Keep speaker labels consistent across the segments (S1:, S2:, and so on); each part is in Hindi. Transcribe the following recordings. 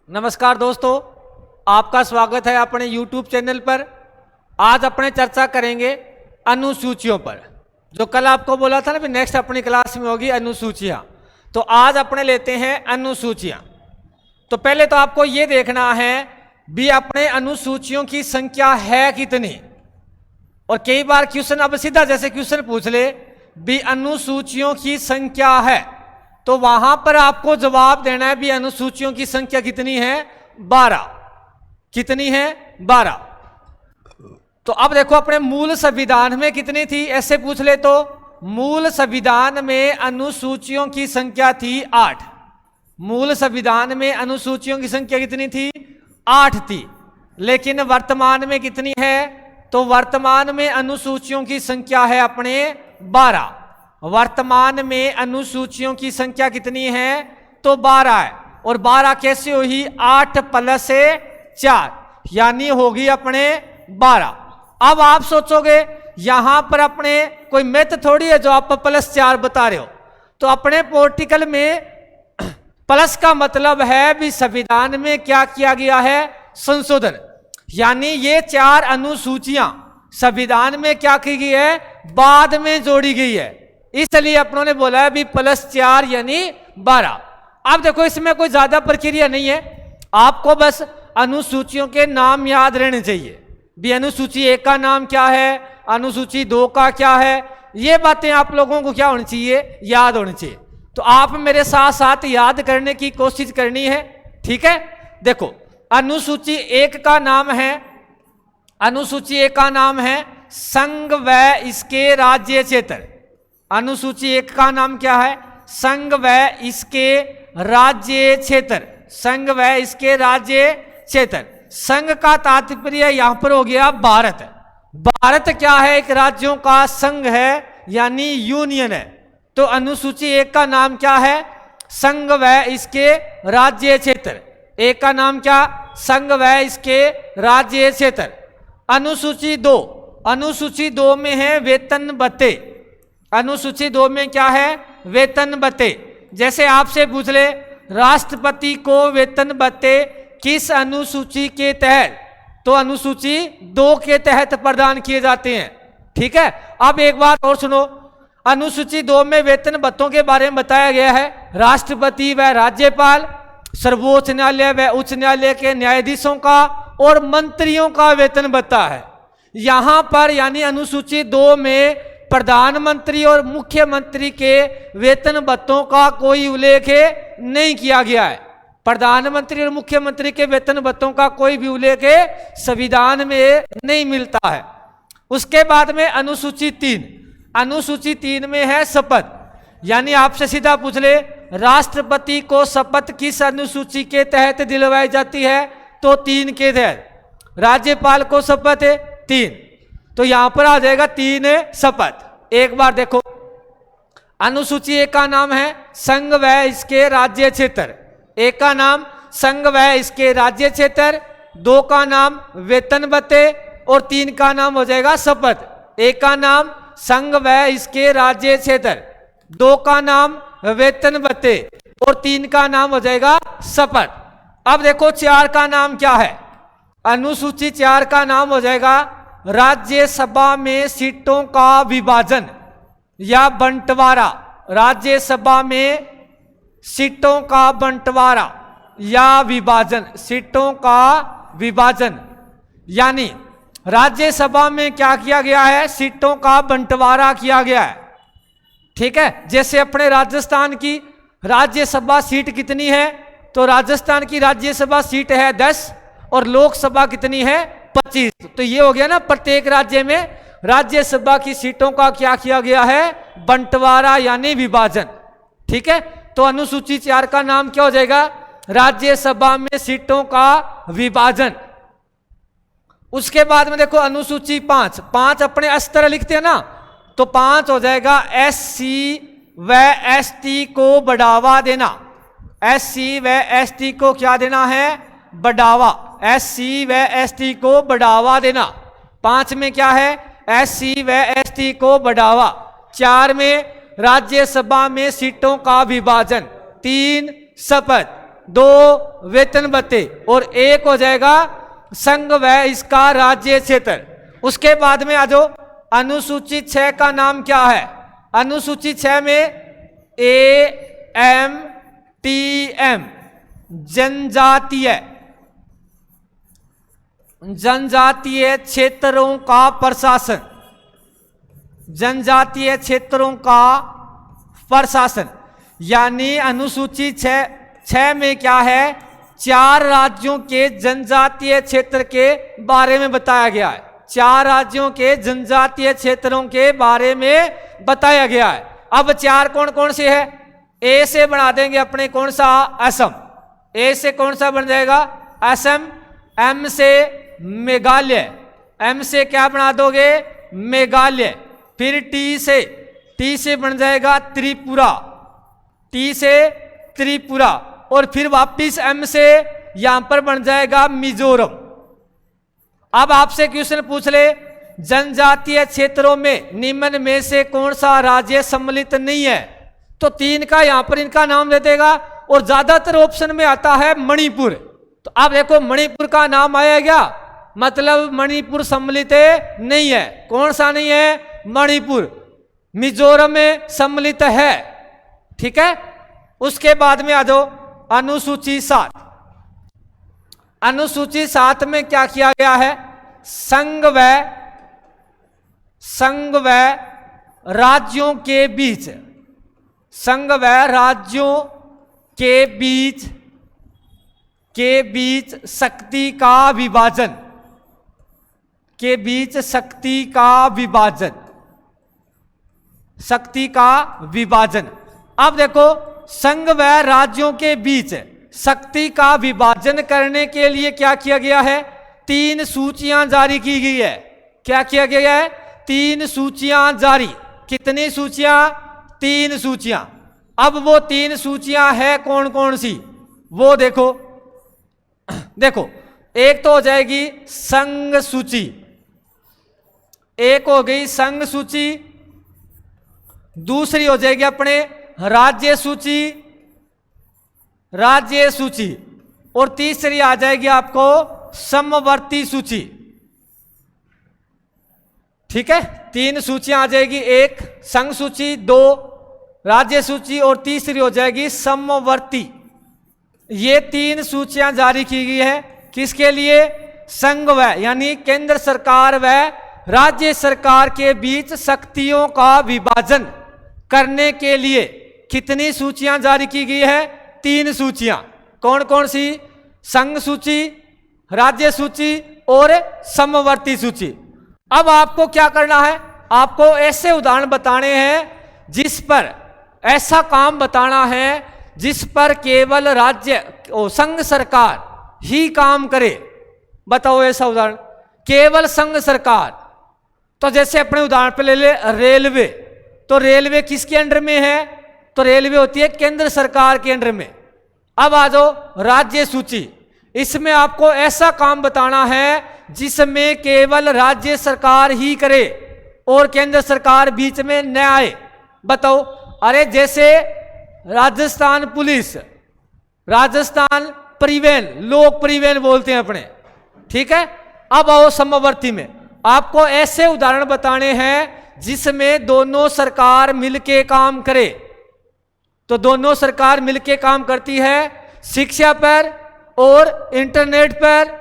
S1: नमस्कार दोस्तों, आपका स्वागत है अपने YouTube चैनल पर। आज अपने चर्चा करेंगे अनुसूचियों पर। जो कल आपको बोला था ना भी नेक्स्ट अपनी क्लास में होगी अनुसूचियाँ, तो आज अपने लेते हैं अनुसूचियाँ। तो पहले तो आपको ये देखना है भी अपने अनुसूचियों की संख्या है कितनी। और कई बार क्वेश्चन अब सीधा जैसे क्वेश्चन पूछ ले भी अनुसूचियों की संख्या है, तो वहां पर आपको जवाब देना है भी अनुसूचियों की संख्या कितनी है, 12। कितनी है, 12। तो अब देखो अपने मूल संविधान में कितनी थी, ऐसे पूछ ले तो मूल संविधान में अनुसूचियों की संख्या थी 8। मूल संविधान में अनुसूचियों की संख्या कितनी थी, 8 थी। लेकिन वर्तमान में कितनी है, तो वर्तमान में अनुसूचियों की संख्या है अपने 12। वर्तमान में अनुसूचियों की संख्या कितनी है, तो 12 है। और 12 कैसे हुई, 8 + 4 यानी होगी अपने 12। अब आप सोचोगे यहां पर अपने कोई मैथ थोड़ी है जो आप +4 बता रहे हो। तो अपने पॉलिटिकल में प्लस का मतलब है भी संविधान में क्या किया गया है, संशोधन। यानी ये 4 अनुसूचियां संविधान में क्या की गई है, बाद में जोड़ी गई है। इसलिए अपनों ने बोला है भी +4 यानी 12। अब देखो इसमें कोई ज्यादा प्रक्रिया नहीं है, आपको बस अनुसूचियों के नाम याद रहने चाहिए। भी अनुसूची 1 का नाम क्या है, अनुसूची 2 का क्या है, ये बातें आप लोगों को क्या होनी चाहिए, याद होनी चाहिए। तो आप मेरे साथ साथ याद करने की कोशिश करनी है, ठीक है। देखो अनुसूची 1 का नाम है, अनुसूची 1 का नाम है संघ व इसके राज्य क्षेत्र। अनुसूची 1 का नाम क्या है, संघ व इसके राज्य क्षेत्र। संघ व इसके राज्य क्षेत्र। संघ का तात्पर्य यहां पर हो गया भारत। भारत क्या है, एक राज्यों का संघ है यानी यूनियन है। तो अनुसूची 1 का नाम क्या है, संघ व इसके राज्य क्षेत्र। 1 का नाम क्या, संघ व इसके राज्य क्षेत्र। अनुसूची 2, अनुसूची 2 में है वेतन भत्ते। अनुसूची 2 में क्या है, वेतन भत्ते। जैसे आपसे पूछ ले राष्ट्रपति को वेतन भत्ते किस अनुसूची के तहत, तो अनुसूची 2 के तहत प्रदान किए जाते हैं, ठीक है। अब एक बात और सुनो, अनुसूची 2 में वेतन भत्तों के बारे में बताया गया है राष्ट्रपति व राज्यपाल, सर्वोच्च न्यायालय व उच्च न्यायालय के न्यायाधीशों का और मंत्रियों का वेतन भत्ता है। यहां पर यानी अनुसूची 2 में प्रधानमंत्री और मुख्यमंत्री के वेतन भत्तों का कोई उल्लेख नहीं किया गया है। प्रधानमंत्री और मुख्यमंत्री के वेतन भत्तों का कोई भी उल्लेख संविधान में नहीं मिलता है। उसके बाद में अनुसूची 3, अनुसूची 3 में है शपथ। यानी आपसे सीधा पूछ ले राष्ट्रपति को शपथ किस अनुसूची के तहत दिलवाई जाती है, तो 3 के तहत। राज्यपाल को शपथ है 3, तो यहां पर आ जाएगा 3 शपथ। एक बार देखो अनुसूची 1 का नाम है संघ व इसके राज्य क्षेत्र। 1 का नाम संघ व इसके राज्य क्षेत्र, 2 का नाम वेतन भत्ते और 3 का नाम हो जाएगा शपथ। 1 का नाम संघ व इसके राज्य क्षेत्र, 2 का नाम वेतन भत्ते और 3 का नाम हो जाएगा शपथ। अब देखो 4 का नाम क्या है, अनुसूची 4 का नाम हो जाएगा राज्यसभा में सीटों का विभाजन या बंटवारा। राज्यसभा में सीटों का बंटवारा या विभाजन, सीटों का विभाजन। यानी राज्यसभा में क्या किया गया है, सीटों का बंटवारा किया गया है, ठीक है। जैसे अपने राजस्थान की राज्यसभा सीट कितनी है, तो राजस्थान की राज्यसभा सीट है 10 और लोकसभा कितनी है 25। तो ये हो गया ना, प्रत्येक राज्य में राज्यसभा की सीटों का क्या किया गया है, बंटवारा यानी विभाजन, ठीक है। तो अनुसूची 4 का नाम क्या हो जाएगा, राज्यसभा में सीटों का विभाजन। उसके बाद में देखो अनुसूची 5, 5 अपने स्तर लिखते हैं ना, तो 5 हो जाएगा SC व ST को बढ़ावा देना। SC व ST को क्या देना है, बढ़ावा। SC व ST को बढ़ावा देना। 5 में क्या है, SC व ST को बढ़ावा। 4 में राज्यसभा में सीटों का विभाजन। 3 शपथ। 2 वेतन भत्ते और 1 हो जाएगा संघ व इसका राज्य क्षेत्र। उसके बाद में आ जाओ, अनुसूची 6 का नाम क्या है? अनुसूची 6 में AMTM जनजातीय क्षेत्रों का प्रशासन, जनजातीय क्षेत्रों का प्रशासन। यानी अनुसूची 6 में क्या है? 4 राज्यों के जनजातीय क्षेत्र के बारे में बताया गया है। 4 राज्यों के जनजातीय क्षेत्रों के बारे में बताया गया है। अब 4 कौन कौन से है? ए से बना देंगे अपने कौन सा? असम। ए से कौन सा बन जाएगा? असम। एम से मेघालय, एम से क्या बना दोगे? मेघालय। फिर टी से बन जाएगा त्रिपुरा, टी से त्रिपुरा। और फिर वापिस एम से यहां पर बन जाएगा मिजोरम। अब आपसे क्वेश्चन पूछ ले, जनजातीय क्षेत्रों में निम्न में से कौन सा राज्य सम्मिलित नहीं है? तो 3 का यहां पर इनका नाम दे देगा और ज्यादातर ऑप्शन में आता है मणिपुर। तो अब देखो मणिपुर का नाम आया क्या? मतलब मणिपुर सम्मिलित नहीं है। कौन सा नहीं है? मणिपुर। मिजोरम में सम्मिलित है। ठीक है। उसके बाद में आ जाओ अनुसूची 7। अनुसूची 7 में क्या किया गया है? संघ व राज्यों के बीच, संघ व राज्यों के बीच शक्ति का विभाजन, के बीच शक्ति का विभाजन, शक्ति का विभाजन। अब देखो संघ व राज्यों के बीच शक्ति का विभाजन करने के लिए क्या किया गया है? 3 सूचियां जारी की गई है। क्या किया गया है? 3 सूचियां जारी। कितनी सूचियां? 3 सूचियां। अब वो 3 सूचियां है कौन कौन सी? वो देखो, देखो एक तो हो जाएगी संघ सूची, एक हो गई संघ सूची, दूसरी हो जाएगी अपने राज्य सूची, राज्य सूची, और तीसरी आ जाएगी आपको समवर्ती सूची। ठीक है। 3 सूचियां आ जाएगी, एक संघ सूची, 2 राज्य सूची और तीसरी हो जाएगी समवर्ती। ये 3 सूचियां जारी की गई है किसके लिए? संघ व यानी केंद्र सरकार व राज्य सरकार के बीच शक्तियों का विभाजन करने के लिए कितनी सूचियां जारी की गई है? 3 सूचियां। कौन कौन सी? संघ सूची, राज्य सूची और समवर्ती सूची। अब आपको क्या करना है? आपको ऐसे उदाहरण बताने हैं जिस पर, ऐसा काम बताना है जिस पर केवल राज्य संघ सरकार ही काम करे। बताओ ऐसा उदाहरण। केवल संघ सरकार, तो जैसे अपने उदाहरण पे ले ले रेलवे। तो रेलवे किसके अंडर में है? तो रेलवे होती है केंद्र सरकार के अंडर में। अब आ जाओ राज्य सूची। इसमें आपको ऐसा काम बताना है जिसमें केवल राज्य सरकार ही करे और केंद्र सरकार बीच में न आए। बताओ। अरे जैसे राजस्थान पुलिस, राजस्थान परिवहन, लोक परिवहन बोलते हैं अपने। ठीक है। अब आओ समवर्ती में। आपको ऐसे उदाहरण बताने हैं जिसमें दोनों सरकार मिलके काम करे। तो दोनों सरकार मिलके काम करती है शिक्षा पर और इंटरनेट पर।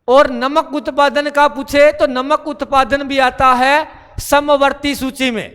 S1: और नमक उत्पादन का पूछे तो नमक उत्पादन भी आता है समवर्ती सूची में।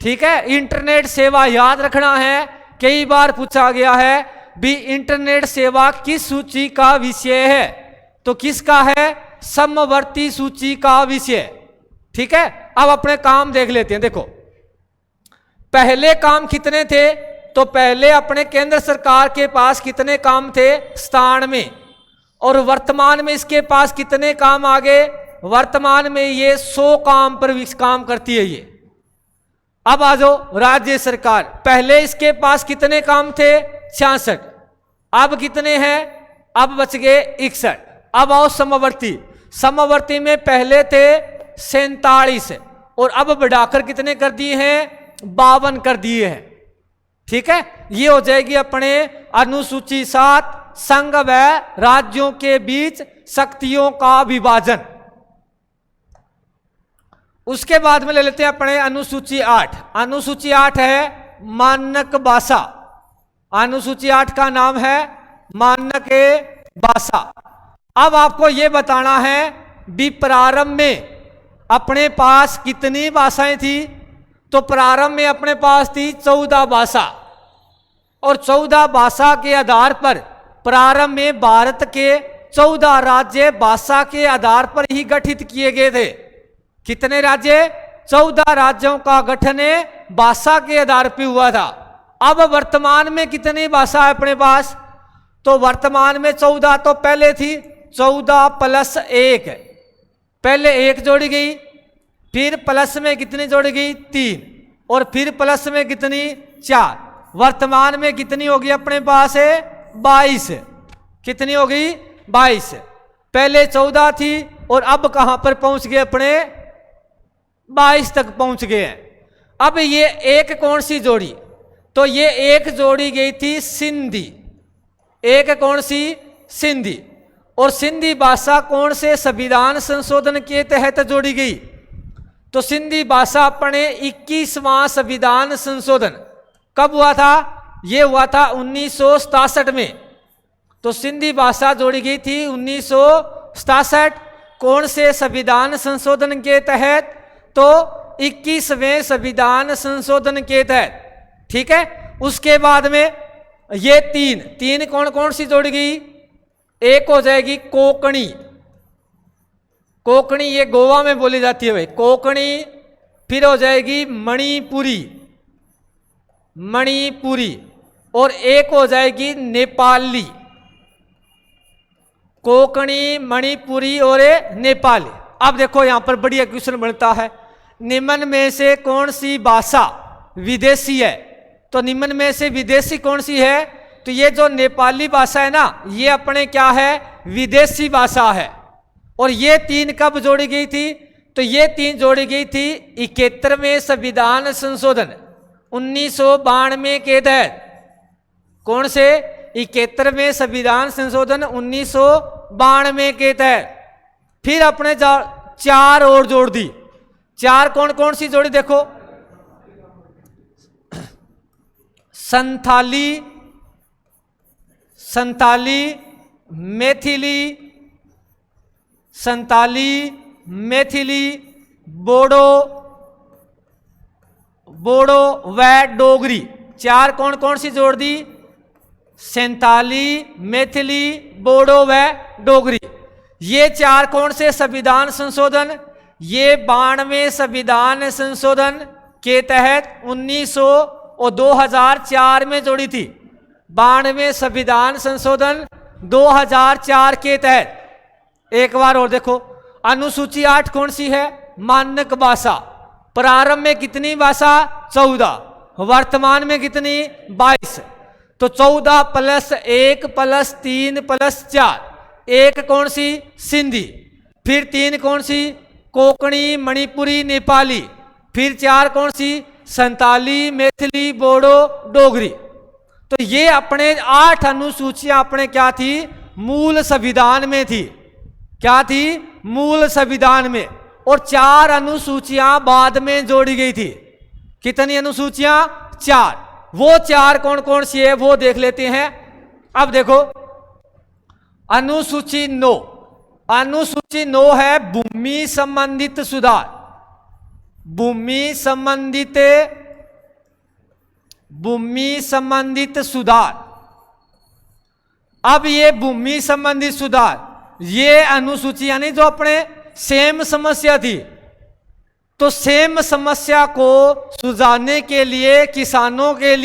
S1: ठीक है। इंटरनेट सेवा याद रखना है, कई बार पूछा गया है भी इंटरनेट सेवा किस सूची का विषय है? तो किसका है? समवर्ती सूची का विषय। ठीक है। अब अपने काम देख लेते हैं। देखो पहले काम कितने थे? तो पहले अपने केंद्र सरकार के पास कितने काम थे? 97। और वर्तमान में इसके पास कितने काम आ गए? वर्तमान में ये 100 काम पर काम करती है ये। अब आ जाओ राज्य सरकार। पहले इसके पास कितने काम थे? 66। अब कितने हैं? अब बच गए 61। अब आओ समवर्ती। समवर्ती में पहले थे 47 और अब बढ़ाकर कितने कर दिए हैं? 52 कर दिए हैं। ठीक है। ये हो जाएगी अपने अनुसूची 7 संघ व राज्यों के बीच शक्तियों का विभाजन। उसके बाद में ले लेते हैं अपने अनुसूची 8। अनुसूची 8 है मानक भाषा। अनुसूची 8 का नाम है मानक भाषा। अब आपको यह बताना है भी प्रारंभ में अपने पास कितनी भाषाएं थी। तो प्रारंभ में अपने पास थी 14 भाषा, और 14 भाषा के आधार पर प्रारंभ में भारत के 14 राज्य भाषा के आधार पर ही गठित किए गए थे। कितने राज्य? 14 राज्यों का गठन भाषा के आधार पर हुआ था। अब वर्तमान में कितनी भाषा है अपने पास? तो वर्तमान में 14 तो पहले थी, 14 प्लस 1, पहले 1 जोड़ी गई, फिर प्लस में कितनी जोड़ी गई? 3, और फिर प्लस में कितनी? 4। वर्तमान में कितनी होगी अपने पास? 22। कितनी हो गई? 22। पहले 14 थी और अब कहां पर पहुंच गए? अपने 22 तक पहुंच गए हैं। अब ये एक कौन सी जोड़ी? तो ये एक जोड़ी गई थी सिंधी। एक कौन सी? सिंधी। और सिंधी भाषा कौन से संविधान संशोधन के तहत जोड़ी गई? तो सिंधी भाषा अपने 21वां संविधान संशोधन कब हुआ था? ये हुआ था 1967 में। तो सिंधी भाषा जोड़ी गई थी 1967। कौन से संविधान संशोधन के तहत? तो 21वें संविधान संशोधन के तहत। ठीक है। उसके बाद में ये तीन कौन कौन सी जोड़ी गई? एक हो जाएगी कोंकणी। कोंकणी ये गोवा में बोली जाती है भाई, कोंकणी। फिर हो जाएगी मणिपुरी, मणिपुरी। और एक हो जाएगी नेपाली। कोंकणी, मणिपुरी और नेपाली। अब देखो यहां पर बढ़िया क्वेश्चन बनता है, निम्न में से कौन सी भाषा विदेशी है? तो निम्न में से विदेशी कौन सी है? तो ये जो नेपाली भाषा है ना, ये अपने क्या है? विदेशी भाषा है। और ये 3 कब जोड़ी गई थी? तो ये 3 जोड़ी गई थी 71वें संविधान संशोधन 1992 के तहत। कौन से? 71वें संविधान संशोधन 1992 के तहत। फिर अपने 4 और जोड़ दी। 4 कौन कौन सी जोड़ी? देखो, संथाली, मैथिली, संताली, मैथिली, बोडो व डोगरी। 4 कौन कौन सी जोड़ दी? संताली, मैथिली, बोडो व डोगरी। ये 4 कौन से संविधान संशोधन? ये 92वें संविधान संशोधन के तहत 1900 और 2004 में जोड़ी थी। 92वें संविधान संशोधन 2004 के तहत। एक बार और देखो, अनुसूची 8 कौन सी है? मानक भाषा। प्रारंभ में कितनी भाषा? 14। वर्तमान में कितनी? 22। तो 14 प्लस 1 प्लस 3 प्लस 4। एक कौन सी? सिंधी। फिर 3 कौन सी? कोंकणी, मणिपुरी, नेपाली। फिर 4 कौन सी? संताली, मैथिली, बोडो, डोगरी। तो ये अपने 8 अनुसूचियां अपने क्या थी? मूल संविधान में थी। क्या थी? मूल संविधान में। और 4 अनुसूचियां बाद में जोड़ी गई थी। कितनी अनुसूचियां? 4। वो 4 कौन कौन सी है वो देख लेते हैं। अब देखो, अनुसूची 9। अनुसूची 9 है भूमि संबंधित सुधार। भूमि संबंधित सुधार। अब ये भूमि संबंधित सुधार, ये अनुसूची यानी जो अपने सेम समस्या थी, तो सेम समस्या को सुलझाने के लिए किसानों के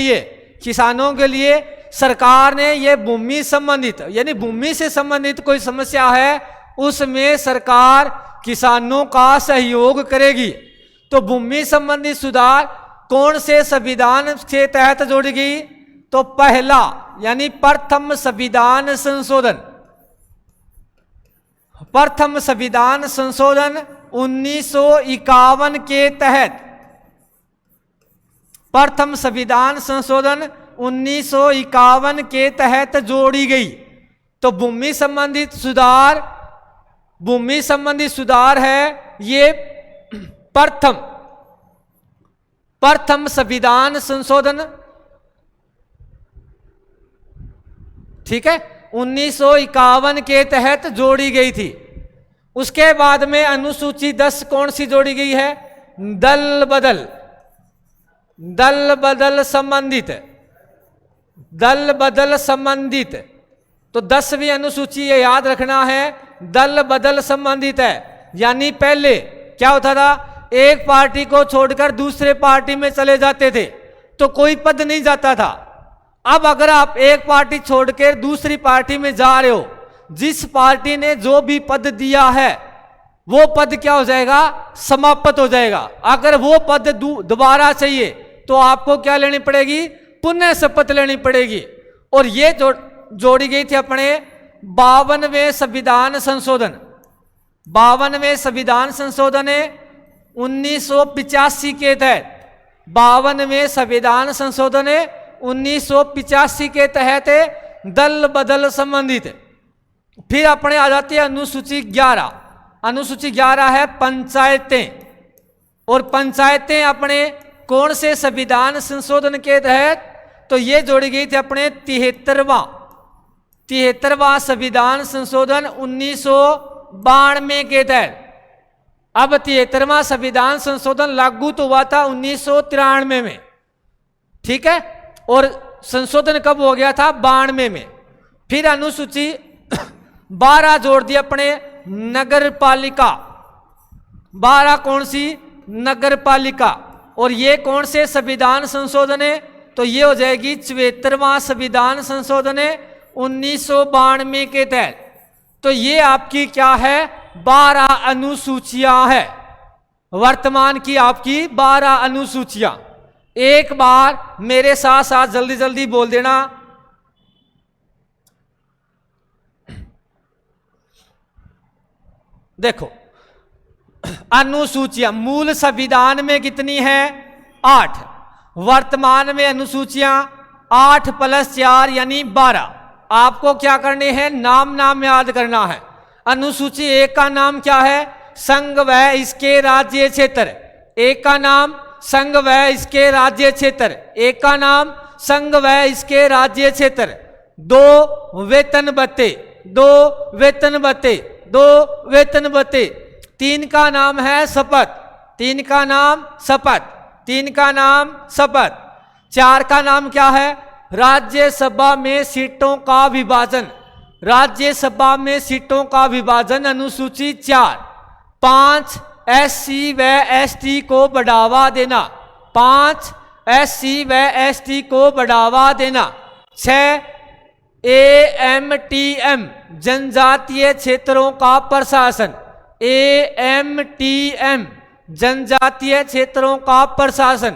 S1: लिए सरकार ने ये भूमि संबंधित यानी भूमि से संबंधित कोई समस्या है उसमें सरकार किसानों का सहयोग करेगी। तो भूमि संबंधित सुधार कौन से संविधान के तहत जोड़ी गई? तो पहला यानी प्रथम संविधान संशोधन। प्रथम संविधान संशोधन 1951 के तहत। प्रथम संविधान संशोधन 1951 के तहत जोड़ी गई। तो भूमि संबंधित सुधार है ये प्रथम संविधान संशोधन, ठीक है, 1951 के तहत जोड़ी गई थी। उसके बाद में अनुसूची 10 कौन सी जोड़ी गई है? दल बदल संबंधित। तो 10वीं अनुसूची ये याद रखना है, दल बदल संबंधित है। यानी पहले क्या होता था, एक पार्टी को छोड़कर दूसरे पार्टी में चले जाते थे तो कोई पद नहीं जाता था। अब अगर आप एक पार्टी छोड़कर दूसरी पार्टी में जा रहे हो, जिस पार्टी ने जो भी पद दिया है वो पद क्या हो जाएगा? समाप्त हो जाएगा। अगर वो पद दोबारा चाहिए तो आपको क्या लेनी पड़ेगी? पुनः शपथ लेनी पड़ेगी। और ये जोड़ी गई थी अपने 52वें संविधान संशोधन। 52वें संविधान संशोधन है 1985 के तहत। 52वें संविधान संशोधन है 1985 के तहत दल बदल संबंधित। फिर अपने आ जाती है अनुसूची 11। अनुसूची 11 है पंचायतें। और पंचायतें अपने कौन से संविधान संशोधन के तहत? तो ये जोड़ी गई थी अपने 73वां संविधान संशोधन 1992 के तहत। अब 73वां संविधान संशोधन लागू तो हुआ था 1993 में, ठीक है, और संशोधन कब हो गया था? 92 में। फिर अनुसूची 12 जोड़ दी अपने नगर पालिका। 12 कौन सी? नगर पालिका। और ये कौन से संविधान संशोधन है? तो ये हो जाएगी 74वां संविधान संशोधन है 1992 के तहत। तो ये आपकी क्या है? 12 अनुसूचियां है। वर्तमान की आपकी 12 अनुसूचियां। एक बार मेरे साथ साथ जल्दी जल्दी बोल देना। देखो, अनुसूचियां मूल संविधान में कितनी है? 8। वर्तमान में अनुसूचियां 8 + 4 यानी 12। आपको क्या करने हैं? नाम याद करना है। अनुसूची 1 का नाम क्या है? संघ व इसके राज्य क्षेत्र। 1 का नाम संघ व इसके राज्य क्षेत्र। 1 का नाम संघ व इसके राज्य क्षेत्र। 2 वेतन भत्ते। 2 वेतन भत्ते। 2 वेतन भत्ते। 3 का नाम है शपथ। 3 का नाम शपथ। 3 का नाम शपथ। 4 का नाम क्या है? राज्यसभा में सीटों का विभाजन। राज्यसभा में सीटों का विभाजन अनुसूची 4। 5 SC व ST को बढ़ावा देना। 5 SC व ST को बढ़ावा देना। 6 AMTM जनजातीय क्षेत्रों का प्रशासन। AMTM जनजातीय क्षेत्रों का प्रशासन।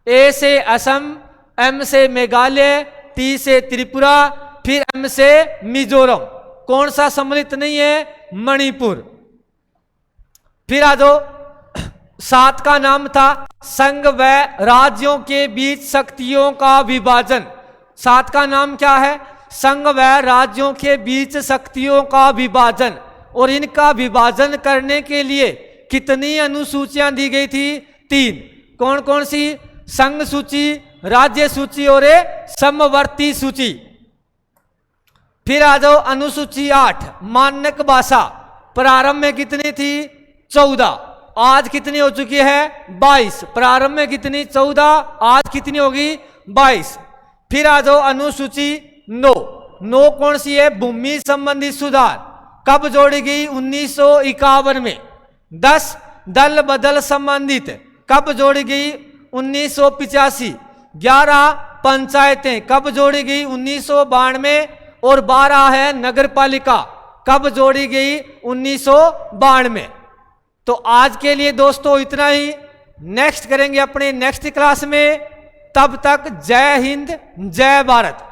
S1: A से असम, M से मेघालय, T से त्रिपुरा, फिर M से मिजोरम। कौन सा सम्मिलित नहीं है? मणिपुर। फिर आ जाओ, 7 का नाम था संघ व राज्यों के बीच शक्तियों का विभाजन। 7 का नाम क्या है? संघ व राज्यों के बीच शक्तियों का विभाजन। और इनका विभाजन करने के लिए कितनी अनुसूचियां दी गई थी? 3। कौन कौन सी? संघ सूची, राज्य सूची और समवर्ती सूची। फिर आ जाओ अनुसूची 8 मानक भाषा। प्रारंभ में कितनी थी? 14। आज कितनी हो चुकी है? 22। प्रारंभ में कितनी? 14। आज कितनी होगी? 22। फिर आ जाओ अनुसूची 9। 9 कौन सी है? भूमि संबंधी सुधार। कब जोड़ी गई? 1951 में। 10 दल बदल संबंधित। कब जोड़ी गई? 1985। 11 पंचायतें। कब जोड़ी गई? 1992। और 12 है नगर पालिका। कब जोड़ी गई? 1992। तो आज के लिए दोस्तों इतना ही। नेक्स्ट करेंगे अपने नेक्स्ट क्लास में। तब तक जय हिंद, जय भारत।